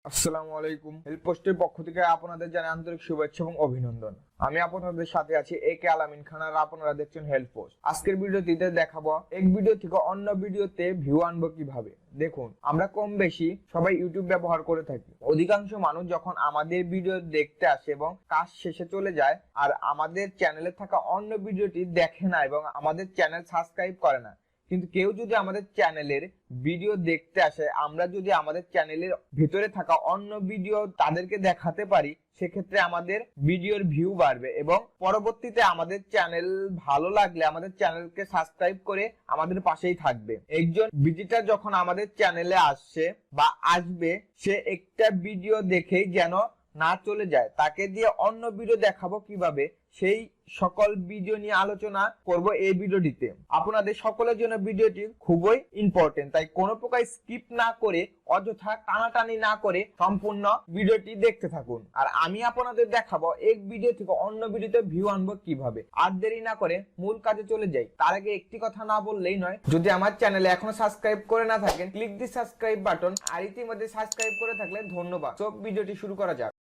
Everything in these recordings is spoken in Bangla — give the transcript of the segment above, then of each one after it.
আসসালামু আলাইকুম। হেল্প পোস্টের পক্ষ থেকে আপনাদের জানাই আন্তরিক শুভেচ্ছা এবং অভিনন্দন। আমি আপনাদের সাথে আছি একে আলামিন খান, আর আপনারা দেখছেন হেল্প পোস্ট। আজকের ভিডিওটিতে দেখাবো এক ভিডিও থেকে অন্য ভিডিওতে ভিউ আনবো কিভাবে। দেখুন, আমরা কম বেশি সবাই ইউটিউব ব্যবহার করে থাকি। অধিকাংশ মানুষ যখন আমাদের ভিডিও দেখতে আসে এবং কাজ শেষে চলে যায় আর আমাদের চ্যানেলে থাকা অন্য ভিডিওটি দেখে না এবং আমাদের চ্যানেল সাবস্ক্রাইব করে না। কিন্তু কেউ যদি আমাদের চ্যানেলের ভিডিও দেখতে আসে, আমরা যদি আমাদের চ্যানেলের ভিতরে থাকা অন্য ভিডিও তাদেরকে দেখাতে পারি, সেক্ষেত্রে আমাদের ভিডিওর ভিউ বাড়বে এবং পরবর্তীতে আমাদের চ্যানেল ভালো লাগলে আমাদের চ্যানেলকে সাবস্ক্রাইব করে আমাদের পাশেই থাকবে। একজন ভিজিটর যখন আমাদের চ্যানেলে আসছে বা আসবে, সে একটা ভিডিও দেখেই যেন না চলে যায়। তাকে দিয়ে অন্য ভিডিও দেখাবো কিভাবে, সেই সকল ভিডিও নিয়ে আলোচনা করব এই ভিডিওটিতে। আপনাদের সকলের জন্য ভিডিওটি খুবই ইম্পর্টেন্ট, তাই কোনো প্রকার স্কিপ না করে, অযথা টানাটানি না করে সম্পূর্ণ ভিডিওটি দেখতে থাকুন। আর আমি আপনাদের দেখাবো এক ভিডিও থেকে অন্য ভিডিওতে ভিউ আনবো কিভাবে। আর দেরি না করে মূল কাজে চলে যাই। তার আগে একটি কথা না বললেই নয়, যদি আমার চ্যানেলে এখনো সাবস্ক্রাইব করে না থাকেন, ক্লিক দি সাবস্ক্রাইব বাটন। আর ইতিমধ্যে সাবস্ক্রাইব করে থাকলে ধন্যবাদ। সব ভিডিওটি শুরু করা যাক।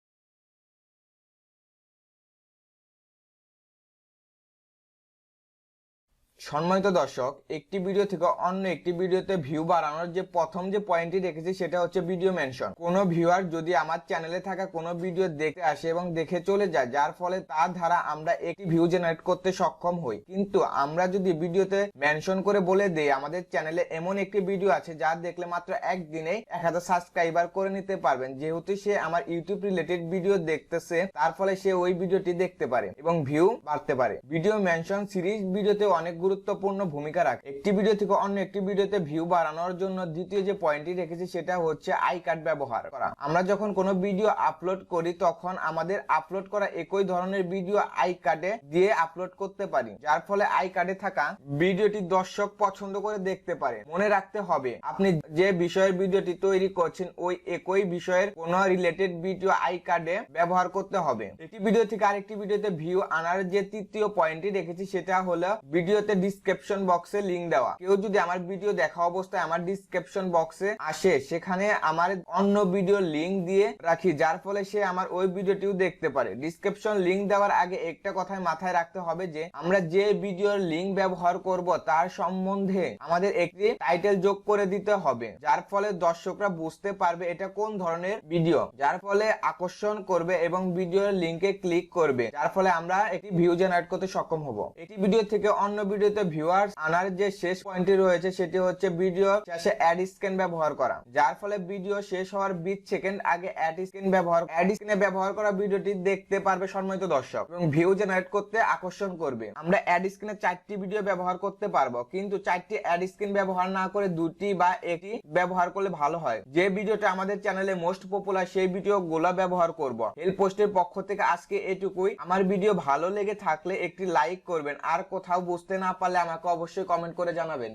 সম্মানিত দর্শক, একটি ভিডিও থেকে অন্য একটি ভিডিওতে ভিউ বাড়ানোর যে প্রথম যে পয়েন্টটি রেখেছি সেটা হচ্ছে ভিডিও মেনশন। কোনো ভিউয়ার যদি আমার চ্যানেলে থাকা কোনো ভিডিও দেখতে আসে এবং দেখে চলে যায়, যার ফলে তার দ্বারা আমরা একটি ভিউ জেনারেট করতে সক্ষম হই। কিন্তু আমরা যদি ভিডিওতে মেনশন করে বলে দেই আমাদের চ্যানেলে এমন একটি ভিডিও আছে যা দেখলে মাত্র একদিনেই 1000 সাবস্ক্রাইবার করে নিতে পারবেন, যেহেতু সে আমার ইউটিউব রিলেটেড ভিডিও দেখতেছে, তার ফলে সে ওই ভিডিওটি দেখতে পারে এবং ভিউ বাড়তে পারে। ভিডিও মেনশন সিরিজ ভিডিওতে অনেক গুরুত্বপূর্ণ ভূমিকা রাখে। একটি ভিডিও থেকে অন্য একটি ভিডিওতে ভিউ বাড়ানোর জন্য দ্বিতীয় যে পয়েন্টটি রেখেছি সেটা হচ্ছে আই কার্ড ব্যবহার করা। আমরা যখন কোনো ভিডিও আপলোড করি তখন আমাদের আপলোড করা একই ধরনের ভিডিও আই কার্ডে দিয়ে আপলোড করতে পারি, যার ফলে আই কার্ডে থাকা ভিডিওটি দর্শক পছন্দ করে দেখতে পারে। মনে রাখতে হবে, আপনি যে বিষয়ের ভিডিওটি তৈরি করছেন ওই একই বিষয়ের কোন রিলেটেড ভিডিও আই কার্ডে ব্যবহার করতে হবে। একটি ভিডিও থেকে আরেকটি ভিডিওতে ভিউ আনার যে তৃতীয় পয়েন্টটি রেখেছি সেটা হলো ভিডিওতে ডিসক্রিপশন বক্সে লিংক দেওয়া। কেউ যদি আমার ভিডিও দেখা অবস্থায় আমার ডিসক্রিপশন বক্সে আসে, সেখানে আমার অন্য ভিডিও লিংক দিয়ে রাখি, যার ফলে সে আমার ওই ভিডিওটিও দেখতে পারে। ডিসক্রিপশন লিংক দেওয়ার আগে একটা কথাই মাথায় রাখতে হবে যে আমরা যে ভিডিওর লিংক ব্যবহার করব তার সম্বন্ধে আমাদের একটি টাইটেল যোগ করে দিতে হবে, যার ফলে দর্শকরা বুঝতে পারবে এটা কোন ধরনের ভিডিও, যার ফলে আকর্ষণ করবে এবং ভিডিওর লিংকে ক্লিক করবে, যার ফলে আমরা একটি ভিউ জেনারেট করতে সক্ষম হব। একটি ভিডিও থেকে অন্য ভিডিওতে ভিউয়ার্স আনার যে শেষ পয়েন্টটি রয়েছে সেটি হচ্ছে ভিডিও শেষে অ্যাড স্ক্যান ব্যবহার করা, যার ফলে ভিডিও শেষ হওয়ার 20 সেকেন্ড আগে অ্যাড স্ক্যানে ব্যবহার করা ভিডিওটি দেখতে পারবে সম্মানিত দর্শক এবং ভিউ জেনারেট করতে আকর্ষণ করবে। আমরা অ্যাড স্ক্যানে 4টি ভিডিও ব্যবহার করতে পারবো, কিন্তু 4টি অ্যাড স্ক্যান ব্যবহার না করে 2টি বা 1টি ব্যবহার করলে ভালো হয়। যে ভিডিওটা আমাদের চ্যানেলে মোস্ট পপুলার সেই ভিডিওগুলো ব্যবহার করব। হেল্প পোস্টের পক্ষ থেকে আজকে এটুকুই। আমার ভিডিও ভালো লেগে থাকলে একটি লাইক করবেন, আর কোথাও বুঝতে না পারলে আমাকে অবশ্যই কমেন্ট করে জানাবেন।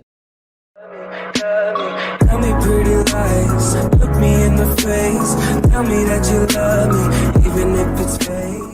Tell me pretty lies, look me in the face, tell me that you love me, even if it's fake.